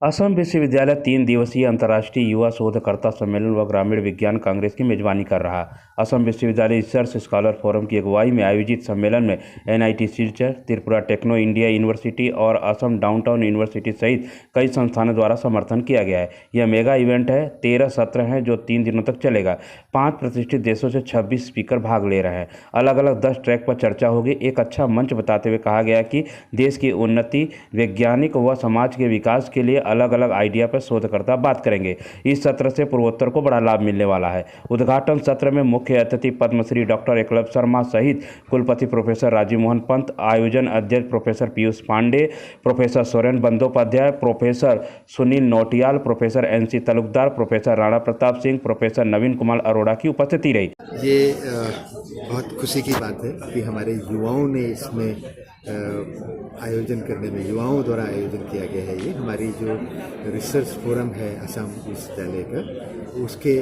असम विश्वविद्यालय 3 दिवसीय अंतर्राष्ट्रीय युवा शोधकर्ता सम्मेलन व ग्रामीण विज्ञान कांग्रेस की मेजबानी कर रहा। असम विश्वविद्यालय रिसर्च स्कॉलर फोरम की अगुवाई में आयोजित सम्मेलन में NIT Silchar, Tripura techno India university और असम डाउनटाउन यूनिवर्सिटी सहित कई संस्थानों द्वारा समर्थन किया गया है। यह मेगा इवेंट है। 13 सत्र हैं जो 3 दिनों तक चलेगा। 5 प्रतिष्ठित देशों से 26 स्पीकर भाग ले रहे हैं। अलग अलग 10 ट्रैक पर चर्चा होगी। एक अच्छा मंच बताते हुए कहा गया कि देश की उन्नति, वैज्ञानिक व समाज के विकास के लिए अलग अलग आइडिया पर शोधकर्ता बात करेंगे। इस सत्र से पूर्वोत्तर को बड़ा लाभ मिलने वाला है। उद्घाटन सत्र में मुख्य अतिथि पद्मश्री डॉक्टर एकलव्य शर्मा सहित कुलपति प्रोफेसर राजीव मोहन पंत, आयोजन अध्यक्ष professor Piyush Pandey, professor Soren Bandopadhyay, professor Sunil Nautiyal, professor NC Talukdar, professor Rana Pratap Singh, professor Naveen Kumar Arora की उपस्थिति रही। ये बहुत खुशी की बात है कि हमारे युवाओं ने इसमें आयोजन करने में, युवाओं द्वारा आयोजन किया गया है। ये हमारी जो रिसर्च फोरम है असम विश्वविद्यालय का, उसके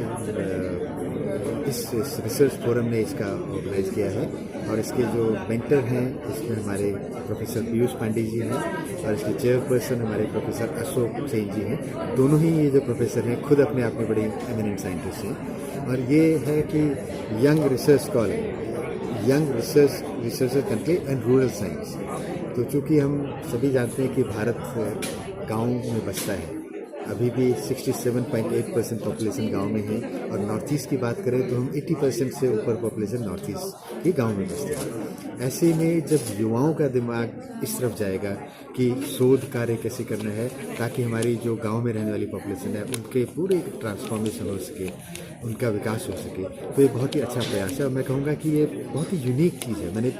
इस रिसर्च फोरम ने इसका ऑर्गेनाइज किया है और इसके जो मेंटर हैं इसमें हमारे प्रोफेसर पीयूष पांडे जी हैं और इसके चेयरपर्सन हमारे प्रोफेसर अशोक सेन जी हैं। दोनों ही ये जो प्रोफेसर हैं खुद अपने आप में बड़े एमिनेंट साइंटिस्ट हैं और ये है कि young research scholar, young researcher country and rural science. तो चूँकि हम सभी जानते हैं कि भारत गाँव में बसता है, अभी भी 67.8% पॉपुलेशन गांव में है और नॉर्थ ईस्ट की बात करें तो हम 80% से ऊपर पॉपुलेशन नॉर्थ ईस्ट के गांव में बसते हैं। ऐसे में जब युवाओं का दिमाग इस तरफ जाएगा कि शोध कार्य कैसे करना है ताकि हमारी जो गांव में रहने वाली पॉपुलेशन है उनके पूरे ट्रांसफॉर्मेशन हो सके, उनका विकास हो सके, तो ये बहुत ही अच्छा प्रयास है और मैं कहूँगा कि ये बहुत ही यूनिक चीज़ है। मैंने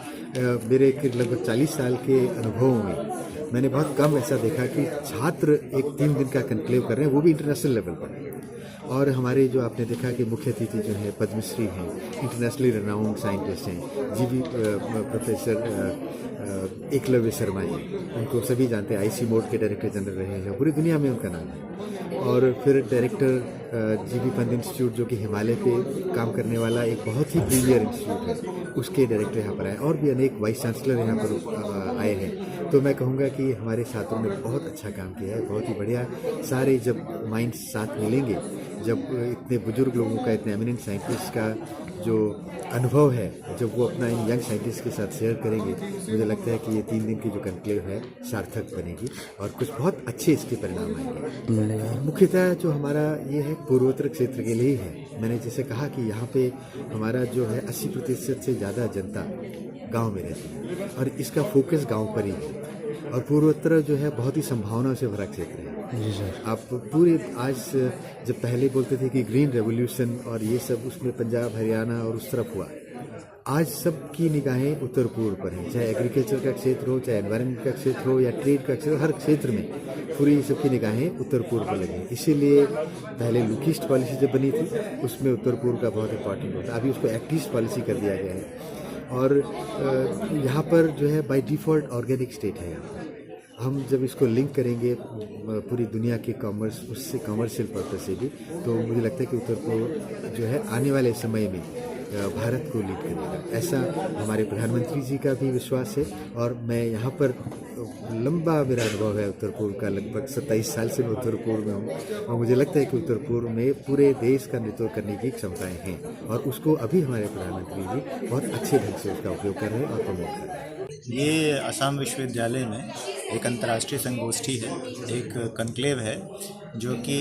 मेरे लगभग 40 साल के अनुभवों में मैंने बहुत कम ऐसा देखा कि छात्र एक 3 दिन का कन्क्लेव कर रहे हैं, वो भी इंटरनेशनल लेवल पर। और हमारे जो आपने देखा कि मुख्य अतिथि जो है पद्मश्री हैं, इंटरनेशनली रिनाउंड साइंटिस्ट हैं, जीवी प्रोफेसर एकलव्य शर्मा जी, उनको सभी जानते हैं, IC मोड के डायरेक्टर जनरल रहे हैं, पूरी दुनिया में उनका नाम है। और फिर डायरेक्टर GV पंत इंस्टीट्यूट जो कि हिमालय पे काम करने वाला एक बहुत ही प्रीमियर इंस्टीट्यूट है, उसके डायरेक्टर यहाँ पर आए और भी अनेक वाइस चांसलर यहाँ पर आए हैं। तो मैं कहूँगा कि हमारे छात्रों ने बहुत अच्छा काम किया है, बहुत ही बढ़िया। सारे जब माइंड्स साथ मिलेंगे, जब इतने बुजुर्ग लोगों का, इतने एमिनेंट साइंटिस्ट का जो अनुभव है, जब वो अपना इन यंग साइंटिस्ट के साथ शेयर करेंगे, मुझे लगता है कि ये 3 दिन की जो कन्क्लेव है सार्थक बनेगी और कुछ बहुत अच्छे इसके परिणाम आएंगे। मुख्यतः जो हमारा ये है पूर्वोत्तर क्षेत्र के लिए ही है। मैंने जैसे कहा कि यहाँ पे हमारा जो है 80% से ज़्यादा जनता गांव में रहती है और इसका फोकस गांव पर ही है और पूर्वोत्तर जो है बहुत ही संभावनाओं से भरा क्षेत्र है। जी सर। आप पूरे आज जब पहले बोलते थे कि ग्रीन रेवोल्यूशन और ये सब, उसमें पंजाब, हरियाणा और उस तरफ हुआ, आज सबकी निगाहें उत्तर पूर्व पर हैं। चाहे एग्रीकल्चर का क्षेत्र हो, चाहे एनवायरनमेंट का क्षेत्र हो या ट्रेड का क्षेत्र, हर क्षेत्र में पूरी सबकी निगाहें उत्तर पूर्व पर लगी। इसीलिए पहले लुक ईस्ट पॉलिसी जब बनी थी उसमें उत्तर पूर्व का बहुत इंपॉर्टेंट होता है। अभी उसको एक्ट ईस्ट पॉलिसी कर दिया गया है और यहाँ पर जो है बाय डिफ़ॉल्ट ऑर्गेनिक स्टेट है। हम जब इसको लिंक करेंगे पूरी दुनिया के कॉमर्स, उससे कमर्शियल पर्पस से भी, तो मुझे लगता है कि उत्तर पूर्व जो है आने वाले समय में भारत को लीड करेगा। ऐसा हमारे प्रधानमंत्री जी का भी विश्वास है और मैं यहाँ पर लंबा मेरा अनुभव है उत्तर पूर्व का, लगभग 27 साल से मैं उत्तर पूर्व में हूँ और मुझे लगता है कि उत्तर पूर्व में पूरे देश का नेतृत्व करने की क्षमताएं हैं और उसको अभी हमारे प्रधानमंत्री जी बहुत अच्छे ढंग से उसका उपयोग कर रहे हैं और प्रमोट कर रहे हैं। ये असम विश्वविद्यालय में एक अंतर्राष्ट्रीय संगोष्ठी है, एक कन्क्लेव है जो कि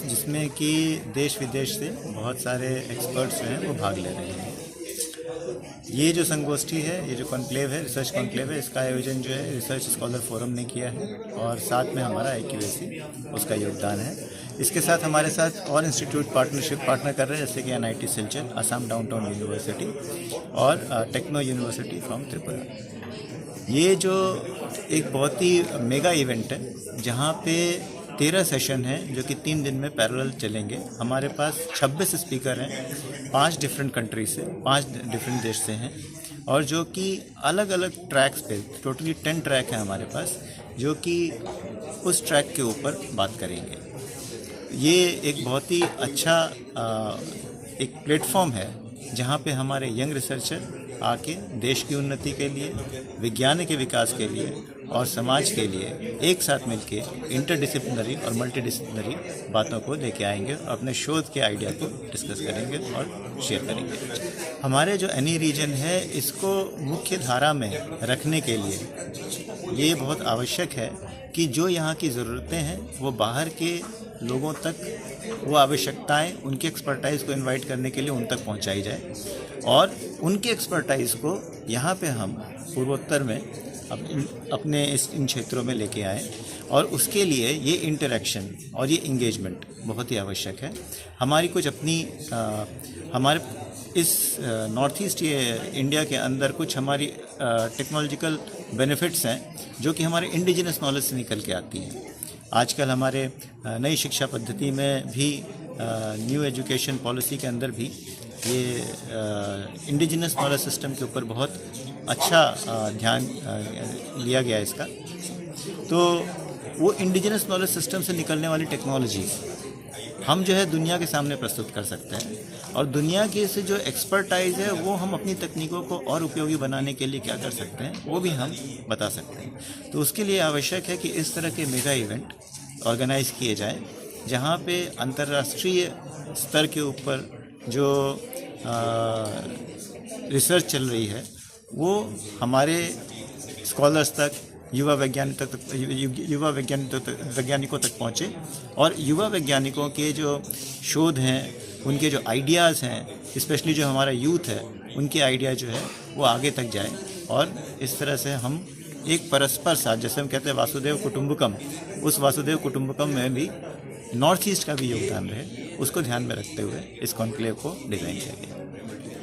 जिसमें कि देश विदेश से बहुत सारे एक्सपर्ट्स जो हैं वो भाग ले रहे हैं। ये जो संगोष्ठी है, ये जो कॉन्क्लेव है, रिसर्च कॉन्क्लेव है, इसका आयोजन जो है रिसर्च स्कॉलर फोरम ने किया है और साथ में हमारा IQAC उसका योगदान है। इसके साथ हमारे साथ और इंस्टीट्यूट पार्टनर कर रहे हैं, जैसे कि NIT Silchar, Assam downtown university और टेक्नो यूनिवर्सिटी फ्रॉम त्रिपुरा। ये जो एक बहुत ही मेगा इवेंट है जहाँ पे 13 सेशन हैं जो कि 3 दिन में पैरेलल चलेंगे। हमारे पास 26 स्पीकर हैं, 5 डिफरेंट कंट्री से, 5 डिफरेंट देश से हैं और जो कि अलग अलग ट्रैक्स पे, टोटली 10 ट्रैक हैं हमारे पास, जो कि उस ट्रैक के ऊपर बात करेंगे। ये एक बहुत ही अच्छा एक प्लेटफॉर्म है जहाँ पे हमारे यंग रिसर्चर आके देश की उन्नति के लिए, विज्ञान के विकास के लिए और समाज के लिए एक साथ मिलके इंटरडिसिप्लिनरी और मल्टीडिसिप्लिनरी बातों को लेके आएंगे और अपने शोध के आइडिया को डिस्कस करेंगे और शेयर करेंगे। हमारे जो एनी रीजन है इसको मुख्य धारा में रखने के लिए ये बहुत आवश्यक है कि जो यहाँ की ज़रूरतें हैं वो बाहर के लोगों तक, वो आवश्यकताएं उनकी एक्सपर्टाइज़ को इनवाइट करने के लिए उन तक पहुँचाई जाए और उनके एक्सपर्टाइज़ को यहाँ पे हम पूर्वोत्तर में अपने इन क्षेत्रों में लेके आएँ और उसके लिए ये इंटरेक्शन और ये इंगेजमेंट बहुत ही आवश्यक है। हमारी कुछ अपनी हमारे इस नॉर्थ ईस्ट इंडिया के अंदर कुछ हमारी टेक्नोलॉजिकल बेनिफिट्स हैं जो कि हमारे इंडिजिनस नॉलेज से निकल के आती हैं। आजकल हमारे नई शिक्षा पद्धति में भी न्यू एजुकेशन पॉलिसी के अंदर भी ये इंडिजिनस नॉलेज सिस्टम के ऊपर बहुत अच्छा ध्यान लिया गया इसका। तो वो इंडिजिनस नॉलेज सिस्टम से निकलने वाली टेक्नोलॉजी हम जो है दुनिया के सामने प्रस्तुत कर सकते हैं और दुनिया की से जो एक्सपर्टाइज है वो हम अपनी तकनीकों को और उपयोगी बनाने के लिए क्या कर सकते हैं वो भी हम बता सकते हैं। तो उसके लिए आवश्यक है कि इस तरह के मेगा इवेंट ऑर्गेनाइज किए जाएं जहां पे अंतर्राष्ट्रीय स्तर के ऊपर जो रिसर्च चल रही है वो हमारे स्कॉलर्स तक, युवा वैज्ञानिकों तक पहुँचे और युवा वैज्ञानिकों के जो शोध हैं, उनके जो आइडियाज़ हैं, स्पेशली जो हमारा यूथ है, उनके आइडिया जो है वो आगे तक जाए और इस तरह से हम एक परस्पर साथ, जैसे हम कहते हैं वासुदेव कुटुंबकम, उस वासुदेव कुटुंबकम में भी नॉर्थ ईस्ट का भी योगदान रहे, उसको ध्यान में रखते हुए इस कॉन्क्लेव को डिज़ाइन किया गया।